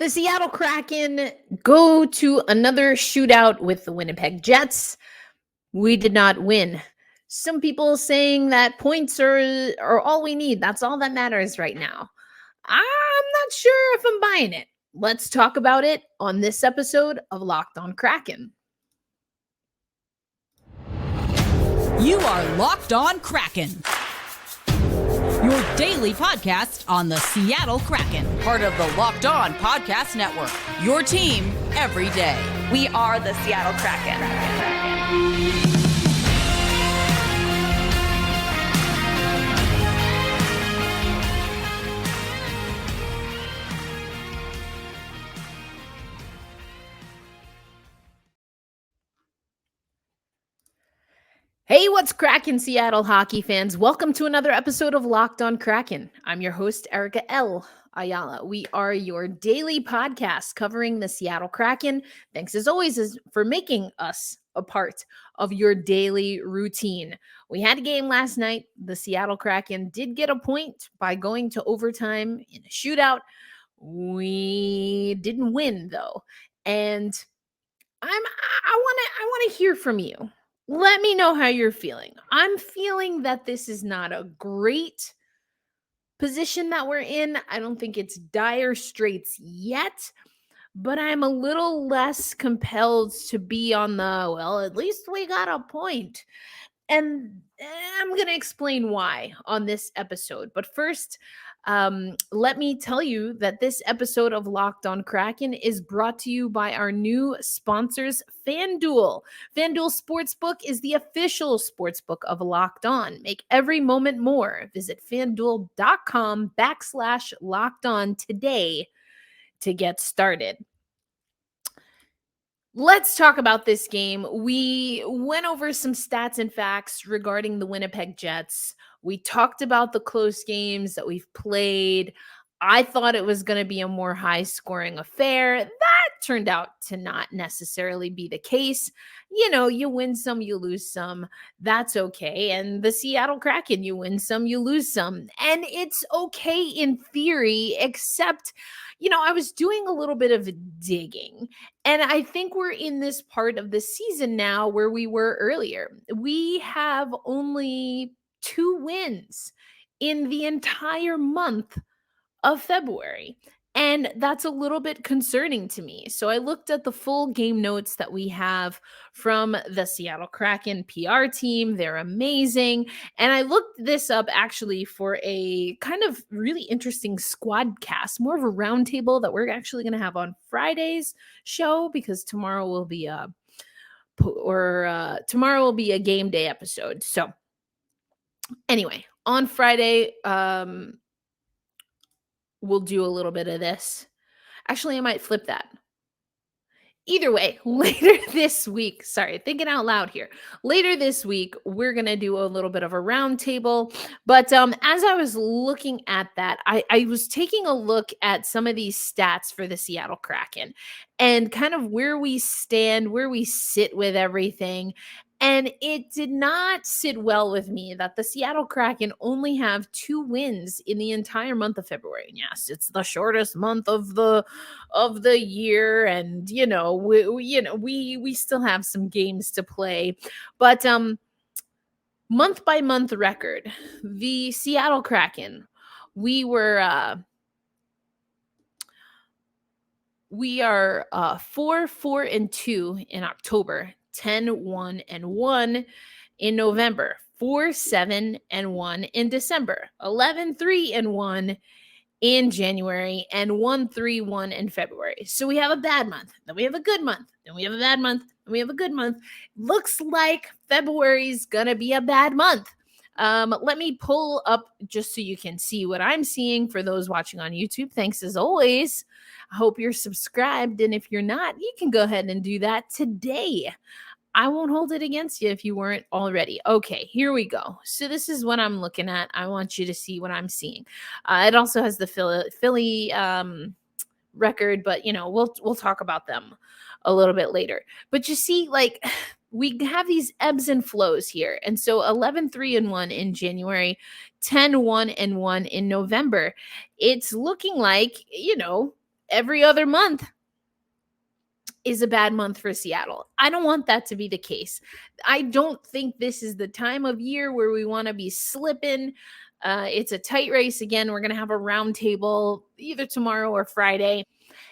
The Seattle Kraken go to another shootout with the Winnipeg Jets. We did not win. Some people saying that points are all we need. That's all that matters right now. I'm not sure if I'm buying it. Let's talk about it on this episode of Locked On Kraken. You are Locked On Kraken, your daily podcast on the Seattle Kraken, part of the Locked On Podcast Network, your team every day. We are the Seattle Kraken. Hey, what's cracking, Seattle hockey fans? Welcome to another episode of Locked On Kraken. I'm your host, Erica L. Ayala. We are your daily podcast covering the Seattle Kraken. Thanks as always for making us a part of your daily routine. We had a game last night. The Seattle Kraken did get a point by going to overtime in a shootout. We didn't win though. And I want to hear from you. Let me know how you're feeling. I'm feeling that this is not a great position that we're in. I don't think it's dire straits yet, but I'm a little less compelled to be on the, well, at least we got a point. And I'm going to explain why on this episode. But first, let me tell you that this episode of Locked On Kraken is brought to you by our new sponsors, FanDuel. FanDuel Sportsbook is the official sportsbook of Locked On. Make every moment more. Visit FanDuel.com/Locked On today to get started. Let's talk about this game. We went over some stats and facts regarding the Winnipeg Jets. We talked about the close games that we've played. I thought it was going to be a more high-scoring affair. That turned out to not necessarily be the case. You know, you win some, you lose some. That's okay. And the Seattle Kraken, you win some, you lose some. And it's okay in theory, except, you know, I was doing a little bit of digging. And I think we're in this part of the season now where we were earlier. We have only 2 wins in the entire month of February. And that's a little bit concerning to me. So I looked at the full game notes that we have from the Seattle Kraken PR team. They're amazing. And I looked this up actually for a kind of really interesting squad cast, more of a roundtable that we're actually going to have on Friday's show, because tomorrow will be a game day episode. So anyway, on Friday, we'll do a little bit of this. Actually, I might flip that. Either way, later this week, thinking out loud here. Later this week, we're going to do a little bit of a roundtable. But as I was looking at that, I was taking a look at some of these stats for the Seattle Kraken and kind of where we stand, where we sit with everything. And it did not sit well with me that the Seattle Kraken only have 2 wins in the entire month of February. And yes, it's the shortest month of the year, and we still have some games to play. But month by month record, the Seattle Kraken, we are 4-4-2 in October. 10-1-1 in November, 4-7-1 in December, 11-3-1 in January, and 1-3-1 in February. So we have a bad month, then we have a good month, then we have a bad month, then we have a good month. Looks like February's gonna be a bad month. Let me pull up just so you can see what I'm seeing for those watching on YouTube. Thanks as always. I hope you're subscribed, and if you're not, you can go ahead and do that today. I won't hold it against you if you weren't already. Okay, here we go. So this is what I'm looking at. I want you to see what I'm seeing. It also has the Philly record, but we'll talk about them a little bit later. But you see, like, we have these ebbs and flows here. And so 11-3-1 in January, 10-1-1 in November. It's looking like, every other month is a bad month for Seattle. I don't want that to be the case. I don't think this is the time of year where we want to be slipping. It's a tight race. Again, we're going to have a roundtable either tomorrow or Friday.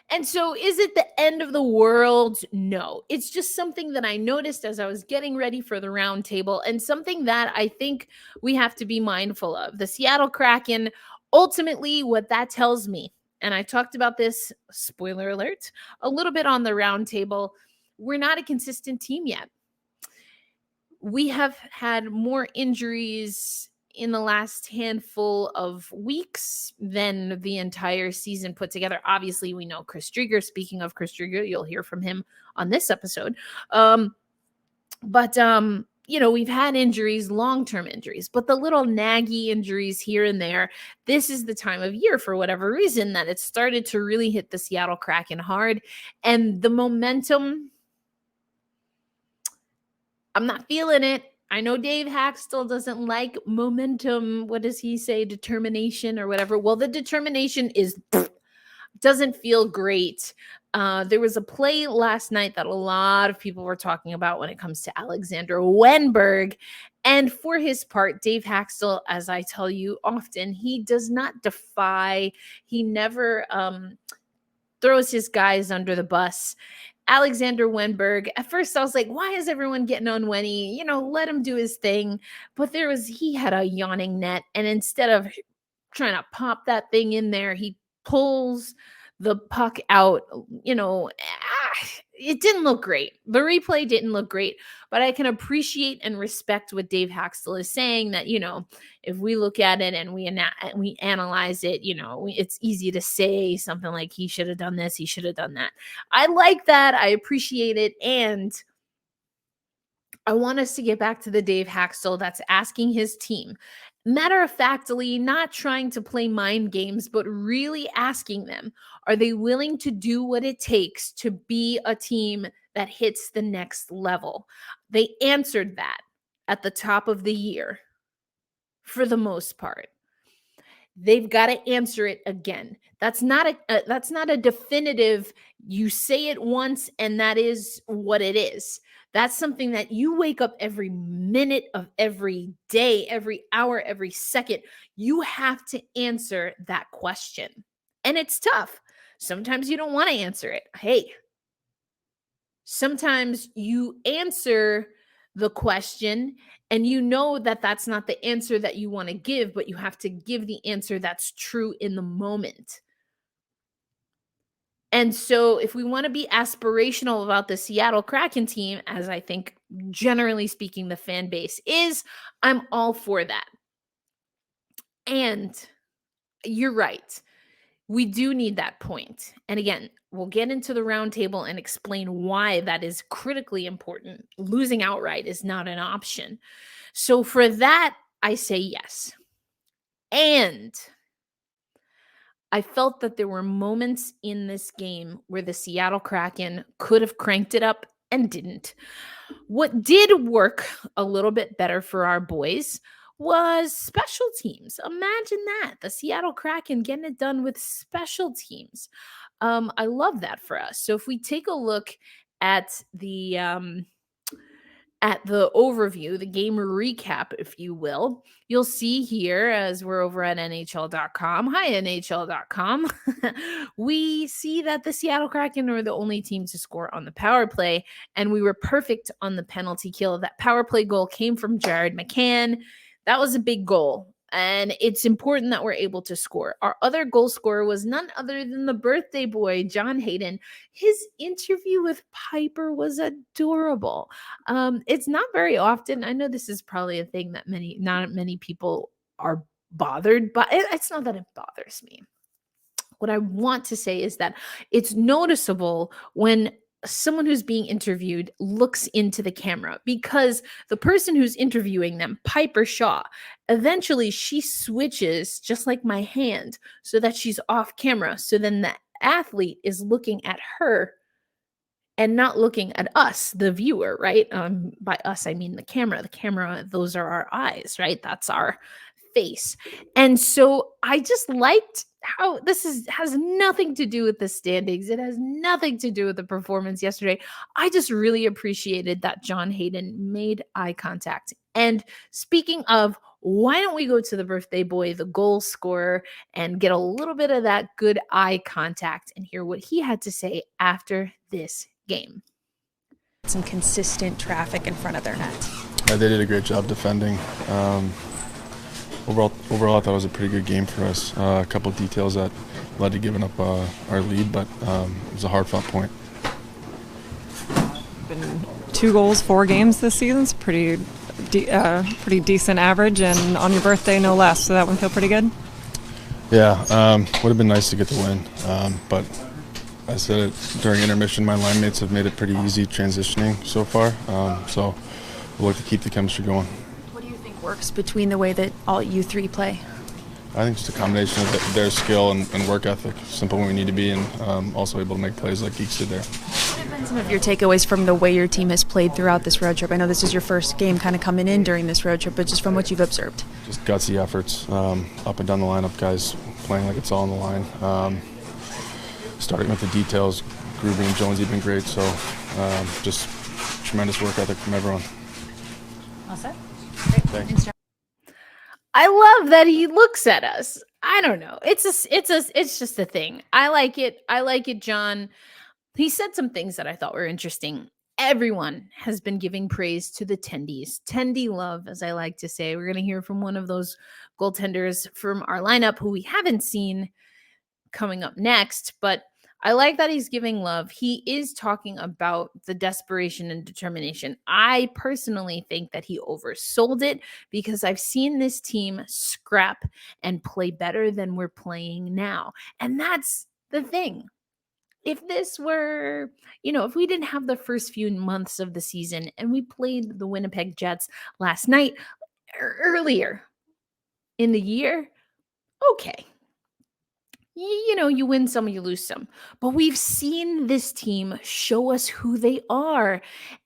And so is it the end of the world? No, it's just something that I noticed as I was getting ready for the roundtable, and something that I think we have to be mindful of. The Seattle Kraken, ultimately what that tells me, and I talked about this, spoiler alert, a little bit on the roundtable, we're not a consistent team yet. We have had more injuries in the last handful of weeks than the entire season put together. Obviously, we know Chris Driedger. Speaking of Chris Driedger, you'll hear from him on this episode. But we've had injuries, long-term injuries, but the little naggy injuries here and there, this is the time of year, for whatever reason, that it started to really hit the Seattle Kraken hard. And the momentum, I'm not feeling it. I know Dave Haxtell doesn't like momentum. What does he say? Determination or whatever. Well, the determination doesn't feel great. There was a play last night that a lot of people were talking about when it comes to Alexander Wenberg. And for his part, Dave Haxtell, as I tell you often, he does not defy. He never throws his guys under the bus. Alexander Wenberg, at first I was like, why is everyone getting on Wenny? Let him do his thing. But he had a yawning net. And instead of trying to pop that thing in there, he pulls the puck out. It didn't look great. The replay didn't look great, but I can appreciate and respect what Dave Haxtell is saying, that, if we look at it and we analyze it, it's easy to say something like he should have done this, he should have done that. I like that. I appreciate it. And I want us to get back to the Dave Haxtell that's asking his team, matter of factly, not trying to play mind games, but really asking them, are they willing to do what it takes to be a team that hits the next level? They answered that at the top of the year for the most part. They've got to answer it again. That's not a definitive, you say it once and that is what it is. That's something that you wake up every minute of every day, every hour, every second. You have to answer that question. And it's tough. Sometimes you don't want to answer it. Hey, sometimes you answer the question and you know that that's not the answer that you want to give, but you have to give the answer that's true in the moment. And so if we want to be aspirational about the Seattle Kraken team, as I think generally speaking the fan base is, I'm all for that. And you're right. We do need that point. And again, we'll get into the roundtable and explain why that is critically important. Losing outright is not an option. So for that, I say yes. And I felt that there were moments in this game where the Seattle Kraken could have cranked it up and didn't. What did work a little bit better for our boys was special teams. Imagine that. The Seattle Kraken getting it done with special teams. I love that for us. So if we take a look at the overview, the game recap, if you will, you'll see here, as we're over at NHL.com. Hi, NHL.com. We see that the Seattle Kraken were the only team to score on the power play, and we were perfect on the penalty kill. That power play goal came from Jared McCann. That was a big goal, and it's important that we're able to score. Our other goal scorer was none other than the birthday boy, John Hayden. His interview with Piper was adorable. It's not very often. I know this is probably a thing that not many people are bothered by. It's not that it bothers me. What I want to say is that it's noticeable when someone who's being interviewed looks into the camera, because the person who's interviewing them, Piper Shaw, eventually she switches, just like my hand, so that she's off camera. So then the athlete is looking at her and not looking at us, the viewer, right? By us, I mean the camera. The camera, those are our eyes, right? That's our face. And so I just liked how has nothing to do with the standings. It has nothing to do with the performance yesterday. I just really appreciated that John Hayden made eye contact. And speaking of, why don't we go to the birthday boy, the goal scorer, and get a little bit of that good eye contact and hear what he had to say after this game. Some consistent traffic in front of their net. They did a great job defending. Overall, I thought it was a pretty good game for us. A couple of details that led to giving up our lead, but it was a hard-fought point. Been 2 goals, 4 games this season. It's pretty decent average, and on your birthday, no less. So that one feel pretty good. Yeah, would have been nice to get the win, but I said it during intermission. My line mates have made it pretty easy transitioning so far, so we'll look to keep the chemistry going. What do you think works between the way that all you 3 play? I think just a combination of their skill and work ethic, simple when we need to be, and also able to make plays like Geeks did there. What have been some of your takeaways from the way your team has played throughout this road trip? I know this is your first game kind of coming in during this road trip, but just from what you've observed. Just gutsy efforts, up and down the lineup, guys playing like it's all on the line. Starting with the details, Groovy and Jonesy have been great, so just tremendous work ethic from everyone. All set? Great. Thanks. I love that he looks at us. I don't know. It's just a thing. I like it, John. He said some things that I thought were interesting. Everyone has been giving praise to the tendies. Tendy love, as I like to say. We're going to hear from one of those goaltenders from our lineup who we haven't seen coming up next, but I like that he's giving love. He is talking about the desperation and determination. I personally think that he oversold it because I've seen this team scrap and play better than we're playing now. And that's the thing. If this were, if we didn't have the first few months of the season and we played the Winnipeg Jets last night earlier in the year, okay. You win some, you lose some. But we've seen this team show us who they are,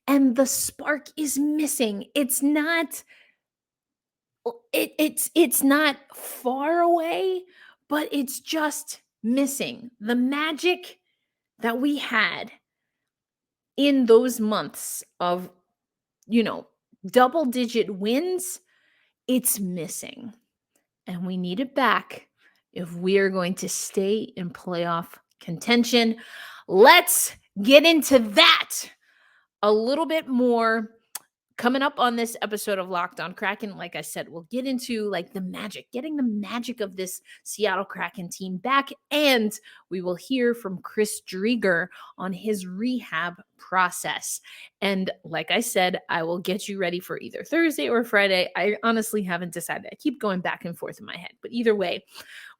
and the spark is missing. It's not far away, but it's just missing. The magic that we had in those months of, double-digit wins, it's missing. And we need it back if we are going to stay in playoff contention. Let's get into that a little bit more coming up on this episode of Locked On Kraken. Like I said, we'll get into getting the magic of this Seattle Kraken team back, and we will hear from Chris Driedger on his rehab process. And like I said, I will get you ready for either Thursday or Friday. I honestly haven't decided. I keep going back and forth in my head, but either way,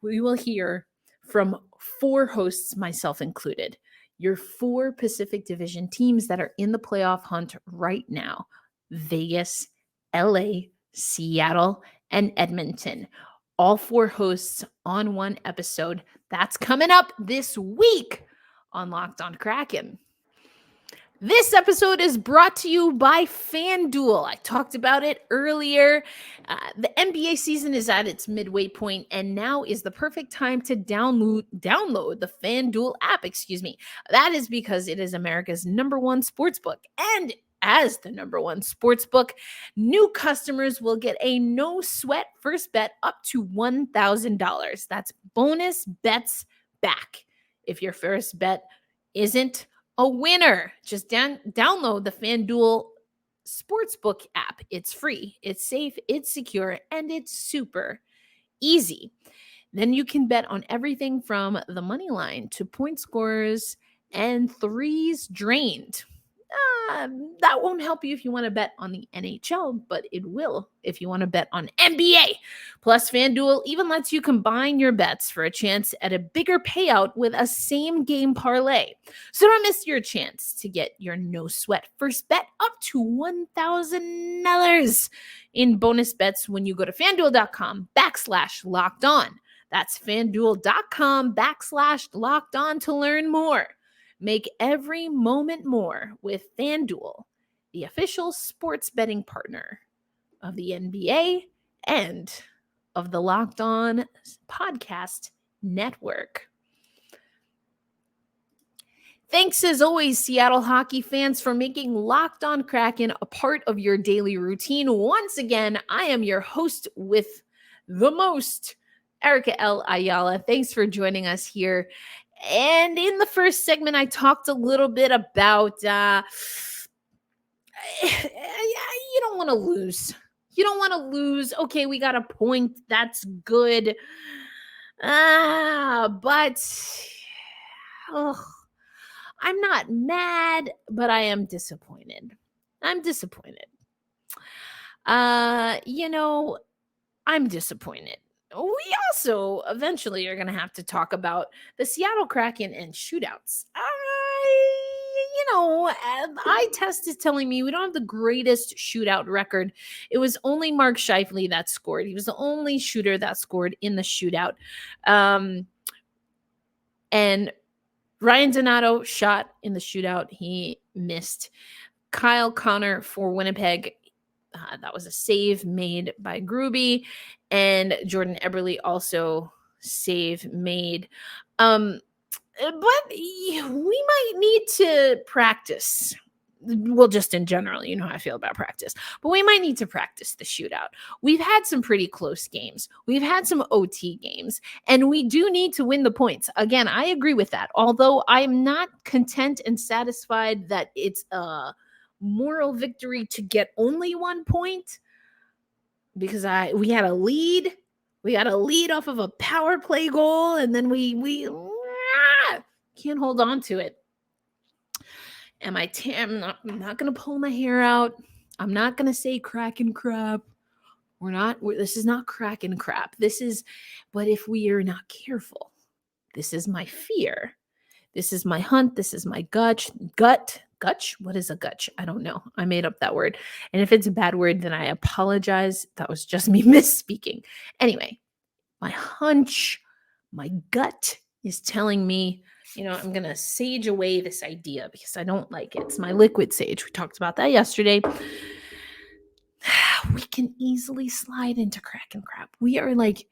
we will hear from 4 hosts, myself included, your 4 Pacific Division teams that are in the playoff hunt right now: Vegas, LA, Seattle, and Edmonton. All 4 hosts on one episode. That's coming up this week on Locked On Kraken. This episode is brought to you by FanDuel. I talked about it earlier. The NBA season is at its midway point, and now is the perfect time to download the FanDuel app. That is because it is America's #1 sportsbook. And as the #1 sportsbook, new customers will get a no-sweat first bet up to $1,000. That's bonus bets back if your first bet isn't a winner. Just download the FanDuel Sportsbook app. It's free, it's safe, it's secure, and it's super easy. Then you can bet on everything from the money line to point scorers and threes drained. That won't help you if you want to bet on the NHL, but it will if you want to bet on NBA. Plus, FanDuel even lets you combine your bets for a chance at a bigger payout with a same-game parlay. So don't miss your chance to get your no-sweat first bet up to $1,000 in bonus bets when you go to FanDuel.com/LockedOn. That's FanDuel.com/LockedOn to learn more. Make every moment more with FanDuel, the official sports betting partner of the NBA and of the Locked On Podcast Network. Thanks as always, Seattle hockey fans, for making Locked On Kraken a part of your daily routine. Once again, I am your host with the most, Erica L. Ayala. Thanks for joining us here. And in the first segment, I talked a little bit about you don't want to lose. You don't want to lose. Okay, we got a point. That's good. But I'm not mad, but I am disappointed. I'm disappointed. I'm disappointed. We also eventually are going to have to talk about the Seattle Kraken and shootouts. Eye test is telling me we don't have the greatest shootout record. It was only Mark Scheifele that scored. He was the only shooter that scored in the shootout. And Ryan Donato shot in the shootout. He missed. Kyle Connor for Winnipeg. That was a save made by Gruby. And Jordan Eberle also save made. But we might need to practice. Well, just in general, you know how I feel about practice. But we might need to practice the shootout. We've had some pretty close games. We've had some OT games. And we do need to win the points. Again, I agree with that. Although I'm not content and satisfied that it's a moral victory to get only 1 point. Because we had a lead. We got a lead off of a power play goal. And then we can't hold on to it. I'm not going to pull my hair out. I'm not going to say Kraken crap. This is not Kraken crap. But if we are not careful, this is my fear. This is my hunt. This is my gut. What is a gutch? I don't know. I made up that word. And if it's a bad word, then I apologize. That was just me misspeaking. Anyway, my hunch, my gut is telling me, I'm going to sage away this idea because I don't like it. It's my liquid sage. We talked about that yesterday. We can easily slide into Kraken crap. We are like,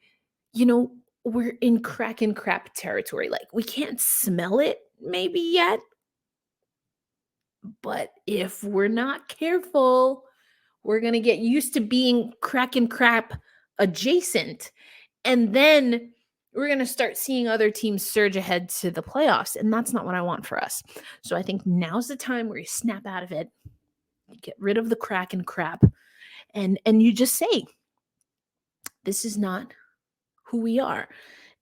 we're in Kraken crap territory. Like, we can't smell it maybe yet. But if we're not careful, we're going to get used to being Kraken crap adjacent. And then we're going to start seeing other teams surge ahead to the playoffs. And that's not what I want for us. So I think now's the time where you snap out of it, you get rid of the Kraken crap, and you just say, this is not who we are.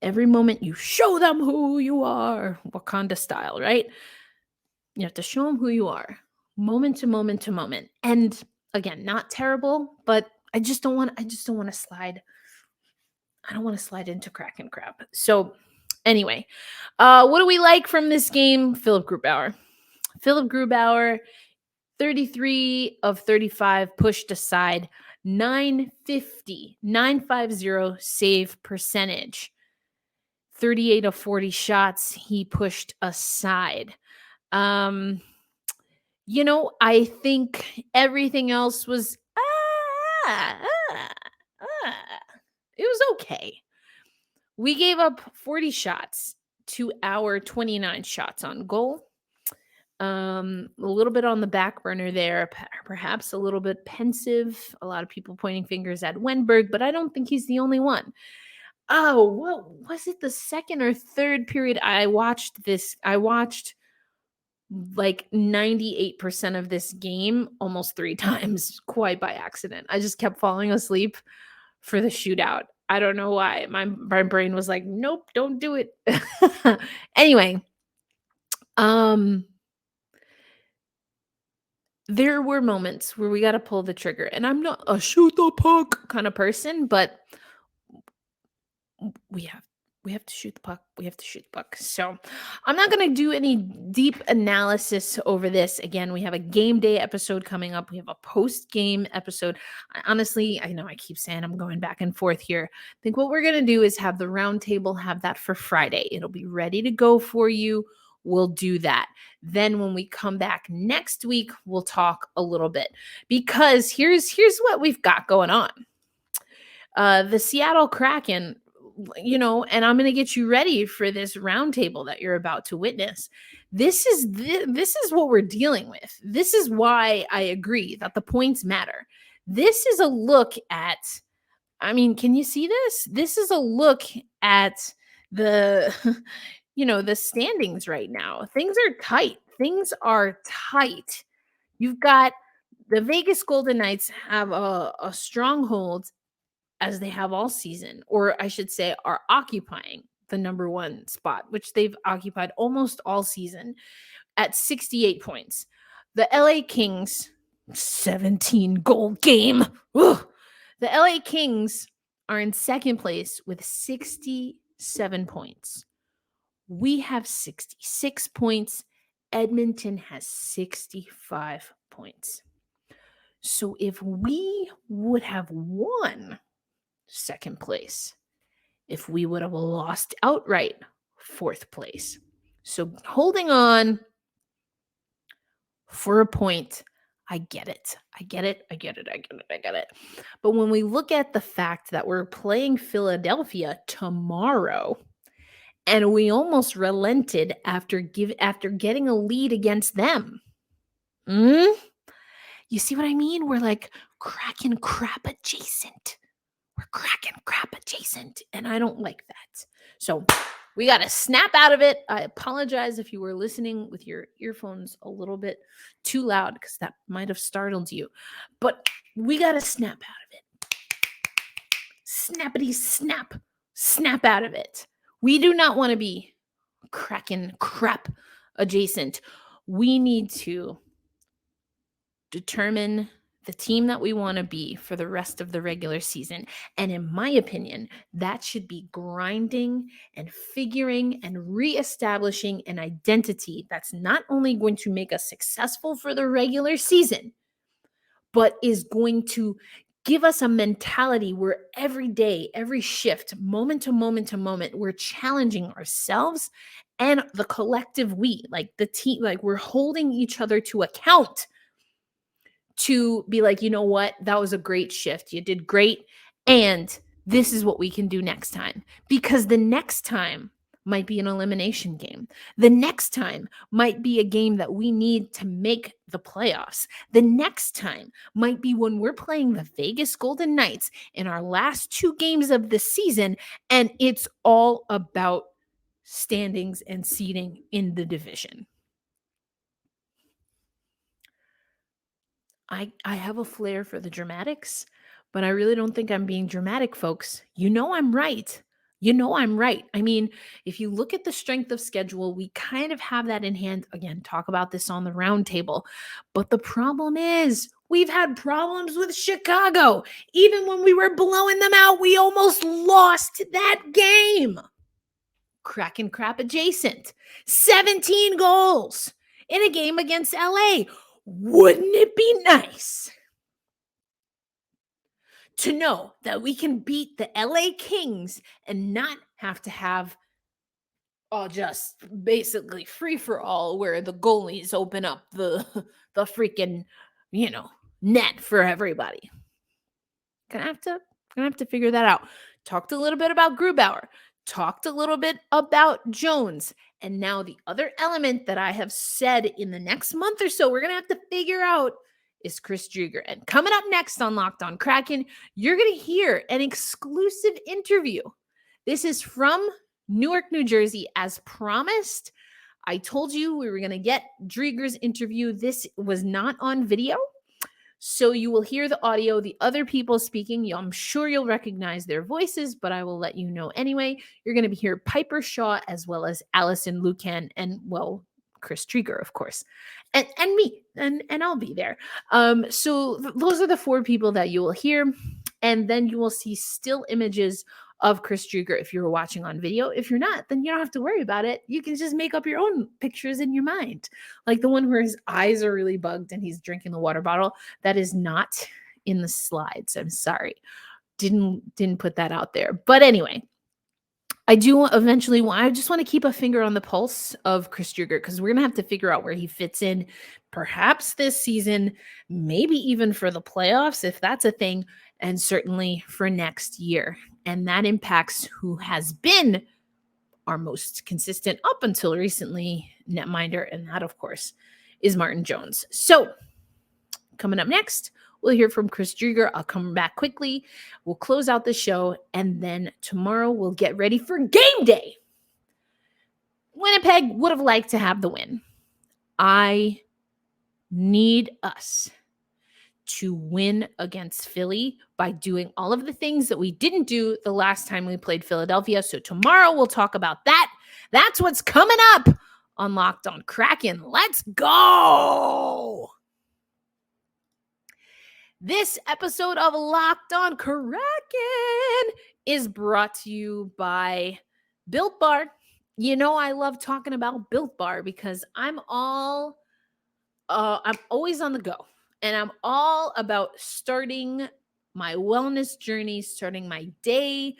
Every moment you show them who you are, Wakanda style, right? You have to show them who you are, moment to moment to moment. And again, not terrible, but I just don't want to slide. I don't want to slide into Kraken crap. So anyway, what do we like from this game? Philip Grubauer, 33 of 35 pushed aside, 950 save percentage, 38 of 40 shots he pushed aside. I think everything else was it was okay. We gave up 40 shots to our 29 shots on goal. A little bit on the back burner there, perhaps a little bit pensive. A lot of people pointing fingers at Wenberg, but I don't think he's the only one. Oh, what was it? The second or third period I watched like 98% of this game almost 3 times, quite by accident. I just kept falling asleep for the shootout. I don't know why. My brain was like, nope, don't do it. Anyway, there were moments where we got to pull the trigger, and I'm not a shoot the puck kind of person, but we have to shoot the puck. We have to shoot the puck. So I'm not going to do any deep analysis over this. Again, we have a game day episode coming up. We have a post-game episode. I know I keep saying I'm going back and forth here. I think what we're going to do is have the roundtable, have that for Friday. It'll be ready to go for you. We'll do that. Then when we come back next week, we'll talk a little bit, because here's what we've got going on. The Seattle Kraken, and I'm going to get you ready for this roundtable that you're about to witness. This is what we're dealing with. This is why I agree that the points matter. This is a look at, can you see this? This is a look at the, the standings right now. Things are tight. You've got the Vegas Golden Knights have a stronghold as they have all season, or I should say are occupying the number one spot, which they've occupied almost all season at 68 points. The LA Kings, 17-goal game. Ugh. The LA Kings are in second place with 67 points. We have 66 points. Edmonton has 65 points. So if we would have won second place, if we would have lost outright, fourth place. So holding on for a point, I get it. But when we look at the fact that we're playing Philadelphia tomorrow, and we almost relented after getting a lead against them. You see what I mean? We're like Kraken crap adjacent. And I don't like that. So we got to snap out of it. I apologize if you were listening with your earphones a little bit too loud, because that might have startled you. But we got to snap out of it. Snappity snap. Snap out of it. We do not want to be Kraken crap adjacent. We need to determine the team that we want to be for the rest of the regular season. And in my opinion, that should be grinding and figuring and reestablishing an identity that's not only going to make us successful for the regular season, but is going to give us a mentality where every day, every shift, moment to moment, we're challenging ourselves and the collective we, like the team, like we're holding each other to account to be like, you know what, that was a great shift. You did great. And this is what we can do next time. Because the next time might be an elimination game. The next time might be a game that we need to make the playoffs. The next time might be when we're playing the Vegas Golden Knights in our last 2 games of the season, and it's all about standings and seeding in the division. I have a flair for the dramatics, but I really don't think I'm being dramatic, folks. You know I'm right. I mean, if you look at the strength of schedule, we kind of have that in hand. Again, talk about this on the roundtable. But the problem is we've had problems with Chicago. Even when we were blowing them out, we almost lost that game. Kraken crap adjacent. 17 goals in a game against LA. Wouldn't it be nice to know that we can beat the LA Kings and not have to have just basically free for all where the goalies open up the freaking, net for everybody? Gonna have to figure that out. Talked a little bit about Grubauer. Talked a little bit about Jones. And now the other element that I have said in the next month or so, we're going to have to figure out is Chris Driedger. And coming up next on Locked On Kraken, you're going to hear an exclusive interview. This is from Newark, New Jersey, as promised. I told you we were going to get Driedger's interview. This was not on video, so you will hear the audio, the other people speaking. I'm sure you'll recognize their voices, but I will let you know anyway. You're going to hear Piper Shaw as well as Allison Lucan and, well, Chris Driedger, of course, and me, and I'll be there. So those are the 4 people that you will hear, and then you will see still images of Chris Driedger if you're watching on video. If you're not, then you don't have to worry about it. You can just make up your own pictures in your mind. Like the one where his eyes are really bugged and he's drinking the water bottle. That is not in the slides. I'm sorry. Didn't put that out there. But anyway, I just want to keep a finger on the pulse of Chris Driedger, because we're going to have to figure out where he fits in, perhaps this season, maybe even for the playoffs, if that's a thing. and certainly for next year. And that impacts who has been our most consistent up until recently netminder, and that, of course, is Martin Jones. So coming up next, we'll hear from Chris Driedger. I'll come back quickly. We'll close out the show, and then tomorrow we'll get ready for game day. Winnipeg would have liked to have the win. I need us to win against Philly by doing all of the things that we didn't do the last time we played Philadelphia. So tomorrow we'll talk about that. That's what's coming up on Locked On Kraken. Let's go! This episode of Locked On Kraken is brought to you by Built Bar. You know, I love talking about Built Bar because I'm always on the go, and I'm all about starting my wellness journey, starting my day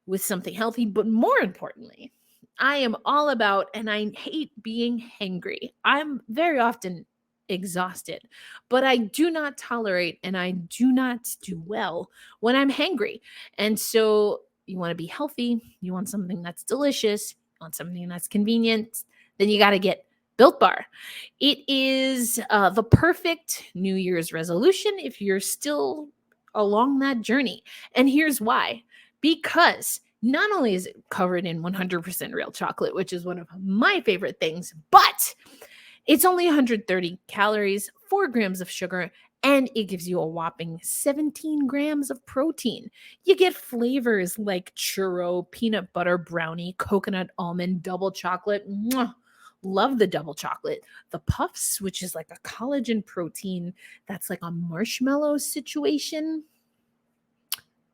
with something healthy, but more importantly, I am all about, and I hate being hangry. I'm very often exhausted, but I do not tolerate and I do not do well when I'm hangry. And so you want to be healthy, you want something that's delicious, you want something that's convenient, then you got to get Built Bar. It is the perfect New Year's resolution if you're still along that journey. And here's why. Because not only is it covered in 100% real chocolate, which is one of my favorite things, but it's only 130 calories, 4 grams of sugar, and it gives you a whopping 17 grams of protein. You get flavors like churro, peanut butter brownie, coconut almond, double chocolate. Mwah. Love the double chocolate. The puffs, which is like a collagen protein that's like a marshmallow situation.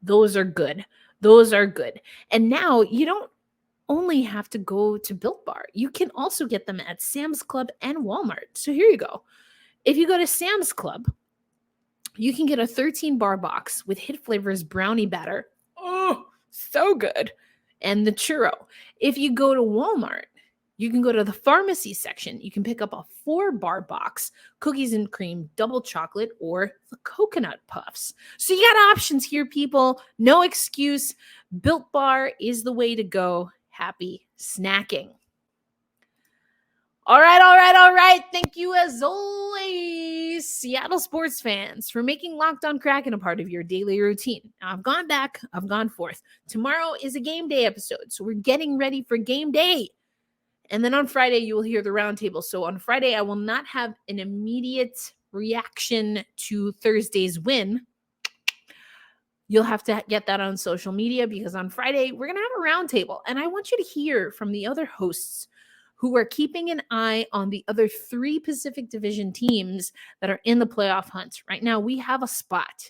Those are good. Those are good. And now you don't only have to go to Built Bar. You can also get them at Sam's Club and Walmart. So here you go. If you go to Sam's Club, you can get a 13-bar box with hit flavors brownie batter. Oh, so good. And the churro. If you go to Walmart, you can go to the pharmacy section. You can pick up a 4-bar box, cookies and cream, double chocolate, or the coconut puffs. So you got options here, people. No excuse. Built Bar is the way to go. Happy snacking. All right. Thank you as always, Seattle sports fans, for making Locked On Kraken a part of your daily routine. Now, I've gone back. I've gone forth. Tomorrow is a game day episode, so we're getting ready for game day. And then on Friday, you will hear the roundtable. So on Friday, I will not have an immediate reaction to Thursday's win. You'll have to get that on social media because on Friday, we're going to have a roundtable. And I want you to hear from the other hosts who are keeping an eye on the other 3 Pacific Division teams that are in the playoff hunt. Right now, we have a spot.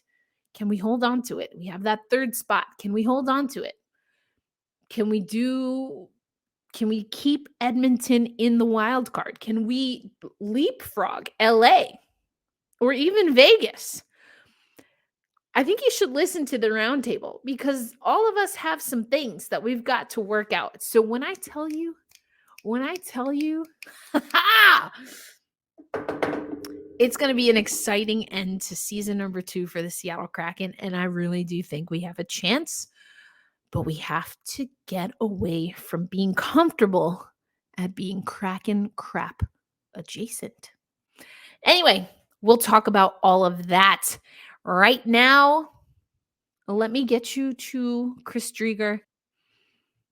Can we hold on to it? We have that 3rd spot. Can we hold on to it? Can we keep Edmonton in the wild card? Can we leapfrog LA or even Vegas? I think you should listen to the roundtable because all of us have some things that we've got to work out. So when I tell you, it's going to be an exciting end to season number 2 for the Seattle Kraken. And I really do think we have a chance, but we have to get away from being comfortable at being Kraken crap adjacent. Anyway, we'll talk about all of that. Right now, let me get you to Chris Driedger.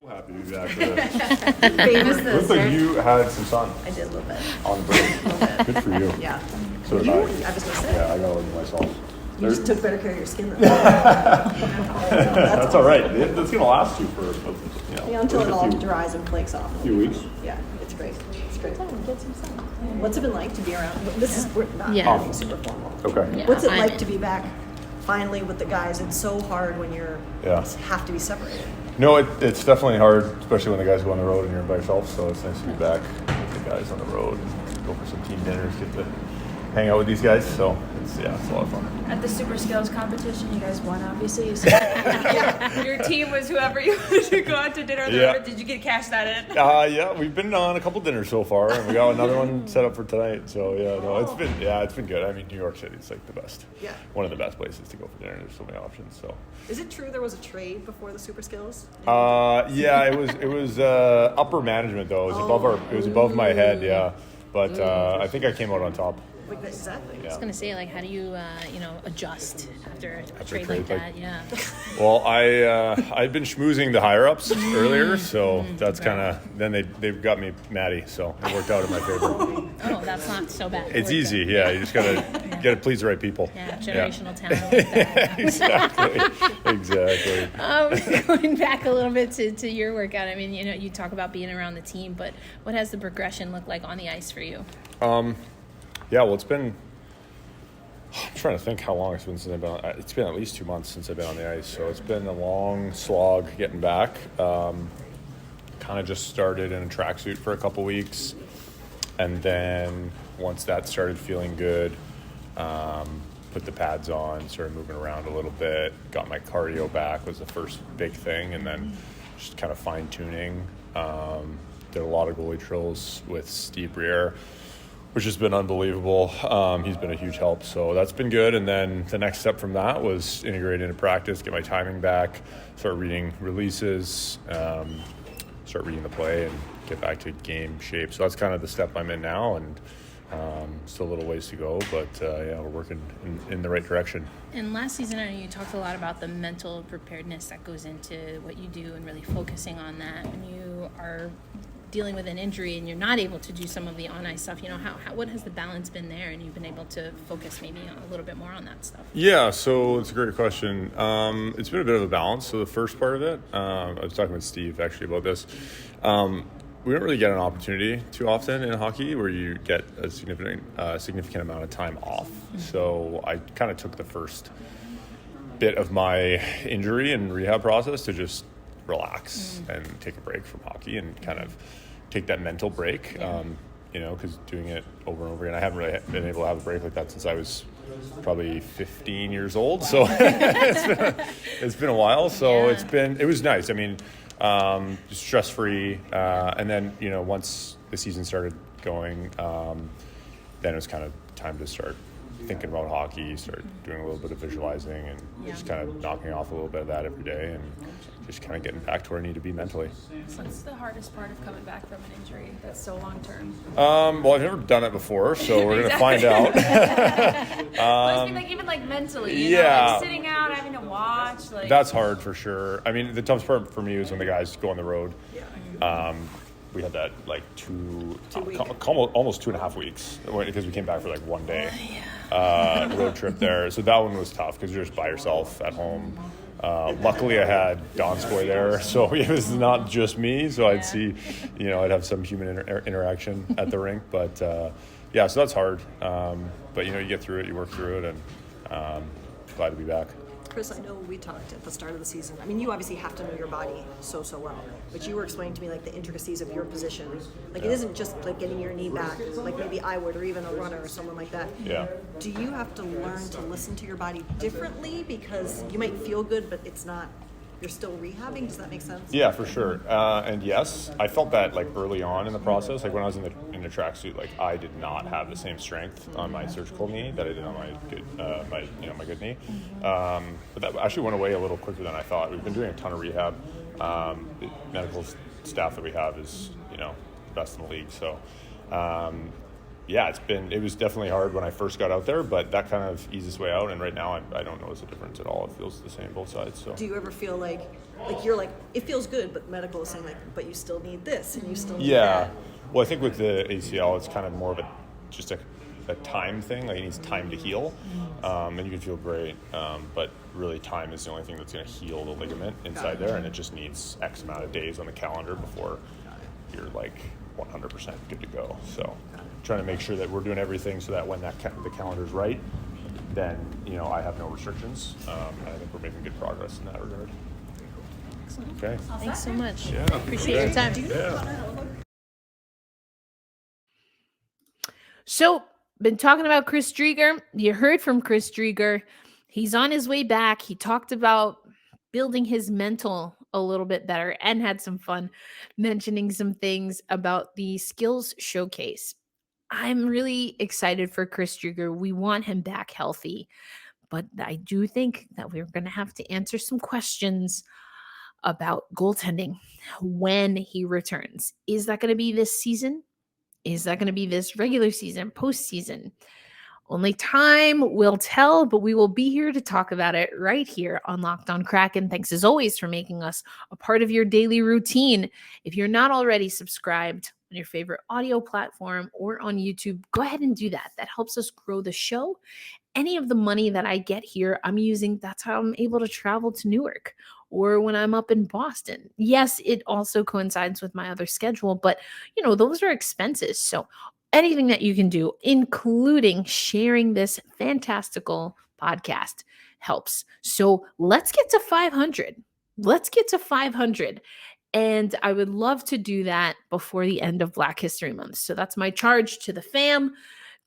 Happy to be back. Looks like you had some sun. I did a little bit. On the break. Good for you. Yeah. So did I I. was going to say. Yeah, I got one myself. You just took better care of your skin than that. That's all right. It's going to last you for, until it all a dries and flakes off. few weeks. Yeah, it's great. It's great. Get some sun. What's it been like to be around? We're not being super formal. Okay. Yeah, What's it like to be back finally with the guys? It's so hard when you're have to be separated. No, it's definitely hard, especially when the guys go on the road and you're by yourself. So it's nice to be back with the guys on the road and go for some team dinners, get hang out with these guys. So it's a lot of fun. At the Super Skills competition, you guys won, obviously. So your team was whoever you wanted to go out to dinner with. Yeah. Did you get cash that in? Yeah, we've been on a couple dinners so far, and we got another one set up for tonight. So it's been good. I mean, New York City is like the best. Yeah. One of the best places to go for dinner. There's so many options. So. Is it true there was a trade before the Super Skills? Yeah, it was upper management though. It was above my head. Yeah, but I think I came out on top. Exactly. I was gonna say, like, how do you, adjust after a trade like that? Yeah. Well, I'd been schmoozing the higher ups earlier, so that's kind of then they've got me Maddie, so it worked out in my favor. Oh, that's not so bad. It's easy, yeah. You just gotta please the right people. Yeah, generational talent. Like that. Exactly. Going back a little bit to your workout, I mean, you talk about being around the team, but what has the progression looked like on the ice for you? Yeah, well, it's been. I'm trying to think how long it's been since I've been. It's been at least 2 months since I've been on the ice, so it's been a long slog getting back. Kind of just started in a tracksuit for a couple weeks, and then once that started feeling good, put the pads on, started moving around a little bit, got my cardio back was the first big thing, and then just kind of fine tuning. Did a lot of goalie drills with Steve Briere, which has been unbelievable. He's been a huge help, so that's been good. And then the next step from that was integrate into practice, get my timing back, start reading releases, start reading the play, and get back to game shape. So that's kind of the step I'm in now, and still a little ways to go, but we're working in the right direction. And last season, I know you talked a lot about the mental preparedness that goes into what you do and really focusing on that when you are dealing with an injury and you're not able to do some of the on-ice stuff. What has the balance been there, and you've been able to focus maybe a little bit more on that stuff? Yeah, so it's a great question. It's been a bit of a balance. So the first part of it, I was talking with Steve actually about this. We don't really get an opportunity too often in hockey where you get a significant amount of time off. Mm-hmm. So I kind of took the first bit of my injury and rehab process to just relax and take a break from hockey and kind of take that mental break, because doing it over and over again, I haven't really been able to have a break like that since I was probably 15 years old. So it's been a while. So it was nice. I mean, stress-free. And then, once the season started going, then it was kind of time to start thinking about hockey, start doing a little bit of visualizing and just kind of knocking off a little bit of that every day and just kind of getting back to where I need to be mentally. What's the hardest part of coming back from an injury that's so long-term? Well, I've never done it before, so we're going to find out. I mean, even mentally, sitting out, having to watch. That's hard for sure. I mean, the toughest part for me was when the guys go on the road. We had that almost 2.5 weeks because we came back for 1 day road trip there. So that one was tough because you're just by yourself at home. Luckily, I had Donskoy there, so it was not just me. So I'd see, I'd have some human interaction at the rink. But so that's hard. But you get through it, you work through it, and glad to be back. Chris, I know we talked at the start of the season. I mean, you obviously have to know your body so well, but you were explaining to me the intricacies of your position. It isn't just getting your knee back, like maybe I would, or even a runner or someone like that. Yeah. Do you have to learn to listen to your body differently because you might feel good, but it's not? You're still rehabbing? Does that make sense? Yeah, for sure. And yes, I felt that early on in the process. When I was in the tracksuit, I did not have the same strength on my surgical knee that I did on my good knee. But that actually went away a little quicker than I thought. We've been doing a ton of rehab. The medical staff that we have is best in the league. So. It was definitely hard when I first got out there, but that kind of eased its way out, and right now I don't notice a difference at all. It feels the same both sides. So. Do you ever feel like you're it feels good, but medical is saying but you still need this and you still need that? Yeah. Well, I think with the ACL, it's kind of more of a time thing. It needs time to heal, and you can feel great, but really time is the only thing that's going to heal the ligament inside there, and it just needs X amount of days on the calendar before you're 100% good to go. So trying to make sure that we're doing everything so that when the calendar's right, then I have no restrictions. And I think we're making good progress in that regard. Excellent. Okay. Thanks so much. Yeah. Appreciate your time. Yeah. So been talking about Chris Driedger. You heard from Chris Driedger. He's on his way back. He talked about building his mental a little bit better and had some fun mentioning some things about the skills showcase. I'm really excited for Chris Driedger. We want him back healthy, but I do think that we're going to have to answer some questions about goaltending when he returns. Is that going to be this season? Is that going to be this regular season, postseason? Only time will tell, but we will be here to talk about it right here on Locked On Kraken. Thanks as always for making us a part of your daily routine. If you're not already subscribed on your favorite audio platform or on YouTube, go ahead and do that. That helps us grow the show. Any of the money that I get here, I'm using. That's how I'm able to travel to Newark or when I'm up in Boston. Yes, it also coincides with my other schedule, but those are expenses. So anything that you can do, including sharing this fantastical podcast, helps. So let's get to 500. Let's get to 500. And I would love to do that before the end of Black History Month. So that's my charge to the fam.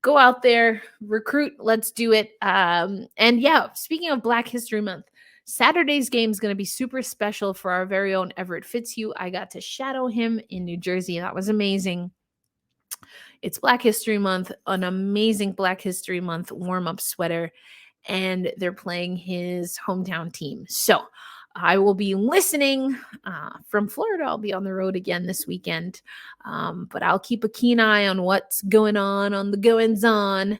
Go out there, recruit, let's do it. And yeah, speaking of Black History Month, Saturday's game is going to be super special for our very own Everett Fitzhugh. I got to shadow him in New Jersey. That was amazing. It's Black History Month, an amazing Black History Month warm-up sweater, and they're playing his hometown team. So I will be listening from Florida. I'll be on the road again this weekend, but I'll keep a keen eye on what's going on the goings-on.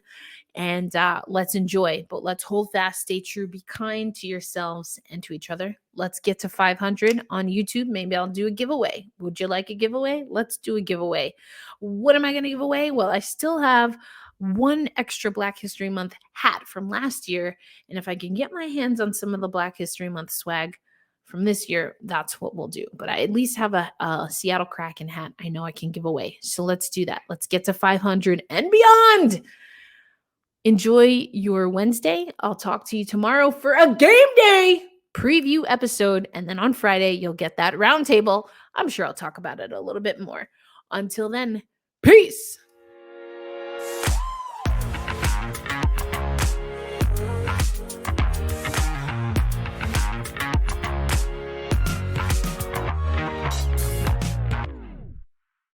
And let's enjoy, but let's hold fast, stay true, be kind to yourselves and to each other. Let's get to 500 on YouTube. Maybe I'll do a giveaway. Would you like a giveaway? Let's do a giveaway. What am I going to give away? Well, I still have one extra Black History Month hat from last year. And if I can get my hands on some of the Black History Month swag from this year, that's what we'll do. But I at least have a Seattle Kraken hat I know I can give away. So let's do that. Let's get to 500 and beyond. Enjoy your Wednesday. I'll talk to you tomorrow for a game day preview episode. And then on Friday, you'll get that roundtable. I'm sure I'll talk about it a little bit more. Until then, peace.